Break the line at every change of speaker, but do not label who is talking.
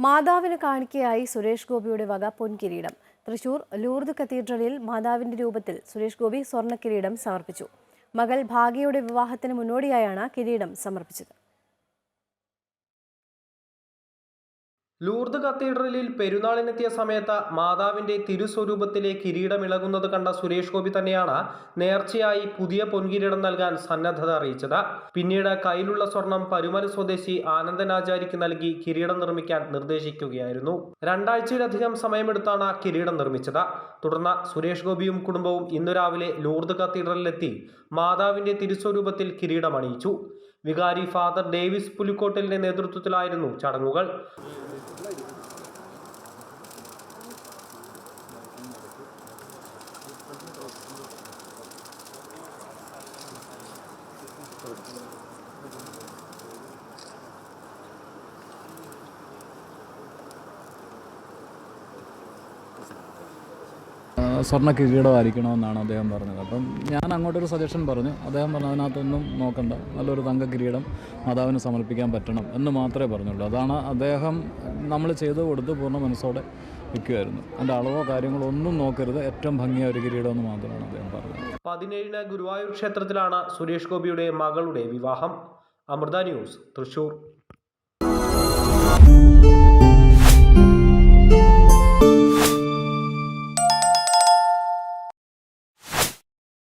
മാതാവിന് കാണിക്കയായി സുരേഷ് ഗോപിയുടെ വക പൊൻകിരീടം. തൃശൂർ ലൂർദ് കത്തീഡ്രലിൽ മാതാവിന്റെ രൂപത്തിൽ സുരേഷ് ഗോപി സ്വർണ്ണ കിരീടം സമർപ്പിച്ചു. മകൾ ഭാഗ്യയുടെ വിവാഹത്തിന് മുന്നോടിയായാണ് കിരീടം സമർപ്പിച്ചത്.
ലൂർദ് കത്തീഡ്രലിൽ പെരുന്നാളിനെത്തിയ സമയത്ത് മാതാവിന്റെ തിരുസ്വരൂപത്തിലെ കിരീടമിളകുന്നത് കണ്ട സുരേഷ് ഗോപി തന്നെയാണ് നേർച്ചയായി പുതിയ പൊൻകിരീടം നൽകാൻ സന്നദ്ധത അറിയിച്ചത്. പിന്നീട് കയ്യിലുള്ള സ്വർണം പരുമല സ്വദേശി ആനന്ദനാചാരിക്ക് നൽകി കിരീടം നിർമ്മിക്കാൻ നിർദ്ദേശിക്കുകയായിരുന്നു. 2 ആഴ്ചയിലധികം സമയമെടുത്താണ് കിരീടം നിർമ്മിച്ചത്. തുടർന്ന് സുരേഷ് ഗോപിയും കുടുംബവും ഇന്നു രാവിലെ ലൂർദ് കത്തീഡ്രലിലെത്തി മാതാവിന്റെ തിരുസ്വരൂപത്തിൽ കിരീടം അണിയിച്ചു. വികാരി ഫാദർ ഡേവിസ് പുലിക്കോട്ടിലിന്റെ നേതൃത്വത്തിലായിരുന്നു ചടങ്ങുകൾ.
സ്വർണ്ണ കിരീടമായിരിക്കണമെന്നാണ് അദ്ദേഹം പറഞ്ഞത്. അപ്പം ഞാൻ അങ്ങോട്ടൊരു സജഷൻ പറഞ്ഞു. അദ്ദേഹം പറഞ്ഞു അതിനകത്തൊന്നും നോക്കണ്ട, നല്ലൊരു തങ്ക കിരീടം മാതാവിന് സമർപ്പിക്കാൻ പറ്റണം എന്ന് മാത്രമേ പറഞ്ഞുള്ളൂ. അതാണ് അദ്ദേഹം നമ്മൾ ചെയ്ത് കൊടുത്ത് പൂർണ്ണ മനസ്സോടെ വയ്ക്കുമായിരുന്നു. അതിൻ്റെ അളവോ കാര്യങ്ങളോ ഒന്നും നോക്കരുത്, ഏറ്റവും ഭംഗിയായ ഒരു കിരീടമെന്ന് മാത്രമാണ് അദ്ദേഹം പറഞ്ഞത്.
17-ന് ഗുരുവായൂർ ക്ഷേത്രത്തിലാണ് സുരേഷ് ഗോപിയുടെ മകളുടെ വിവാഹം. അമൃത ന്യൂസ്, തൃശൂർ.